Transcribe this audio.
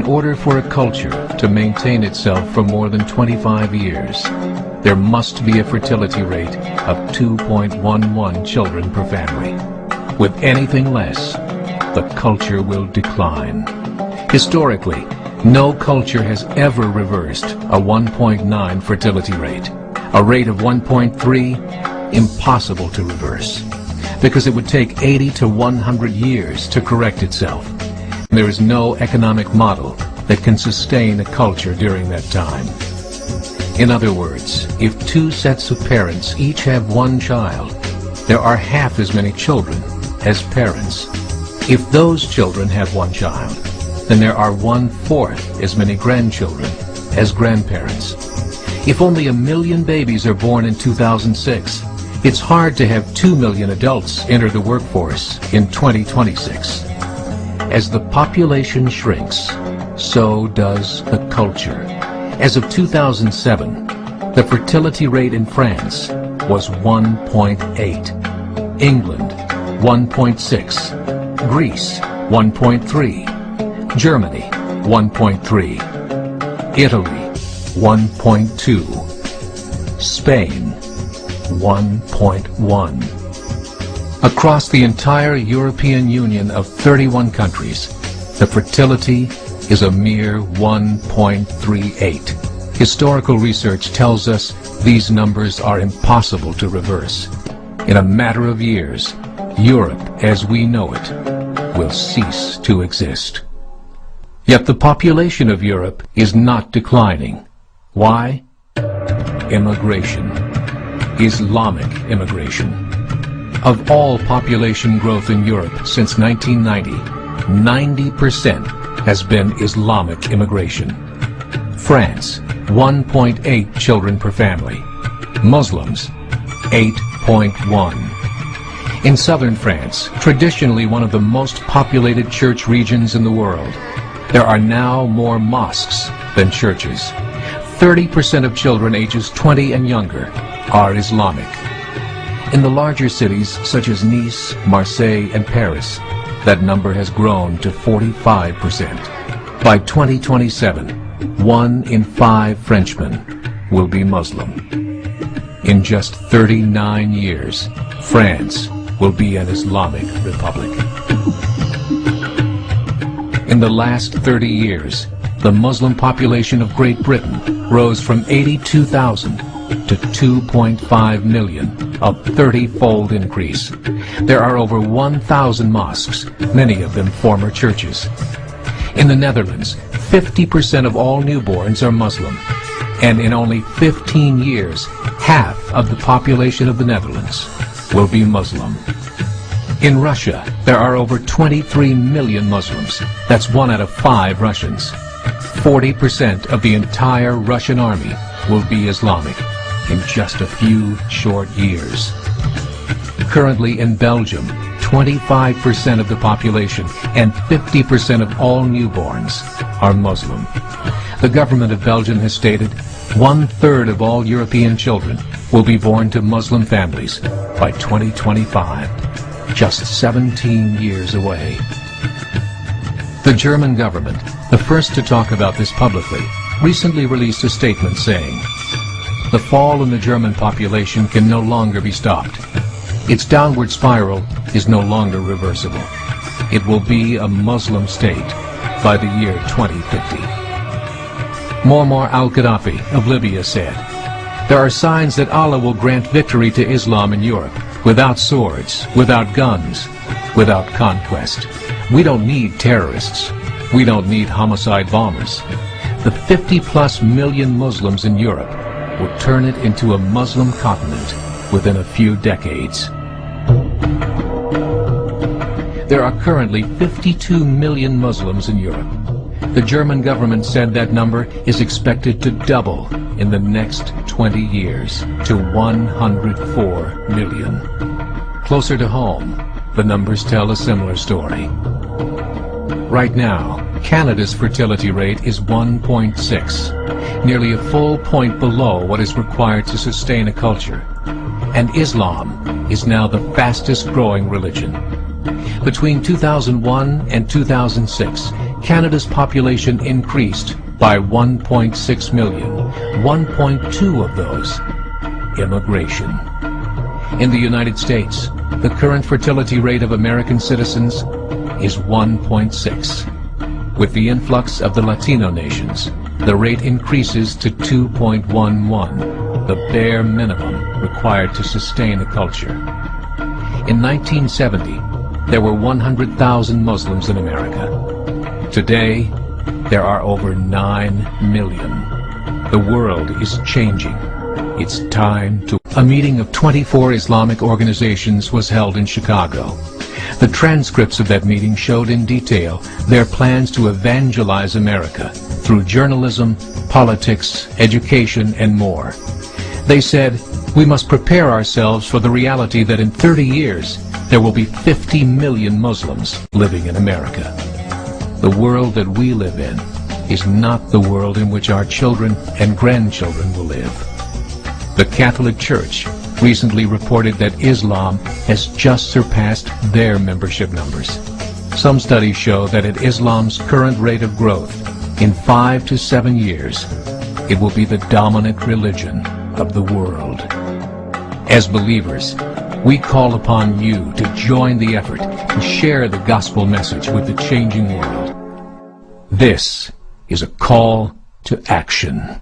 order for a culture to maintain itself for more than 25 years, there must be a fertility rate of 2.11 children per family. With anything less, the culture will decline. Historically, no culture has ever reversed a 1.9 fertility rate. A rate of 1.3, impossible to reverse, because it would take 80 to 100 years to correct itself. There is no economic model that can sustain a culture during that time. In other words, if two sets of parents each have one child, there are half as many children as parents. If those children have one child, then there are 1/4 as many grandchildren as grandparents. If only 1 million babies are born in 2006, it's hard to have 2 million adults enter the workforce in 2026. As the population shrinks, so does the culture. As of 2007, the fertility rate in France was 1.8, England 1.6, Greece 1.3, Germany 1.3, Italy 1.2, Spain 1.1. Across the entire European Union of 31 countries, the fertility is a mere 1.38. Historical research tells us these numbers are impossible to reverse. In a matter of years, Europe as we know it will cease to exist. Yet the population of Europe is not declining. Why? Immigration. Islamic immigration. Of all population growth in Europe since 1990, 90% has been Islamic immigration. France, 1.8 children per family. Muslims, 8.1. In southern France, traditionally one of the most populated church regions in the world, there are now more mosques than churches. 30% of children ages 20 and younger are Islamic. In the larger cities such as Nice, Marseille, and Paris, that number has grown to 45%. By 2027, 1 in 5 Frenchmen will be Muslim. In just 39 years, France will be an Islamic republic. In the last 30 years, the Muslim population of Great Britain rose from 82,000 to 2.5 million, a 30-fold increase. There are over 1,000 mosques, many of them former churches. In the Netherlands, 50% of all newborns are Muslim, and in only 15 years, half of the population of the Netherlands will be Muslim. In Russia, there are over 23 million Muslims. That's 1 out of 5 Russians. 40% of the entire Russian army will be Islamic in just a few short years. Currently in Belgium, 25% of the population and 50% of all newborns are Muslim. The government of Belgium has stated 1/3 of all European children will be born to Muslim families by 2025, just 17 years away. The German government, the first to talk about this publicly, recently released a statement saying, "The fall in the German population can no longer be stopped. Its downward spiral is no longer reversible. It will be a Muslim state by the year 2050. Muammar al-Gaddafi of Libya said, "There are signs that Allah will grant victory to Islam in Europe, without swords, without guns, without conquest. We don't need terrorists. We don't need homicide bombers. The 50+ million Muslims in Europe will turn it into a Muslim continent within a few decades." There are currently 52 million Muslims in Europe. The German government said that number is expected to double in the next 20 years to 104 million. Closer to home, the numbers tell a similar story. Right now, Canada's fertility rate is 1.6, nearly a full point below what is required to sustain a culture. And Islam is now the fastest growing religion. Between 2001 and 2006, Canada's population increased by 1.6 million, 1.2 of those immigration. In the United States, the current fertility rate of American citizens is 1.6. With the influx of the Latino nations, the rate increases to 2.11, the bare minimum required to sustain a culture. In 1970, there were 100,000 Muslims in America. Today, there are over 9 million. The world is changing. It's time to... A meeting of 24 Islamic organizations was held in Chicago. The transcripts of that meeting showed in detail their plans to evangelize America through journalism, politics, education, and more. They said, we must prepare ourselves for the reality that in 30 years, there will be 50 million Muslims living in America. The world that we live in is not the world in which our children and grandchildren will live. The Catholic Church recently reported that Islam has just surpassed their membership numbers. Some studies show that at Islam's current rate of growth, in 5 to 7 years, it will be the dominant religion of the world. As believers, we call upon you to join the effort to share the gospel message with the changing world. This is a call to action.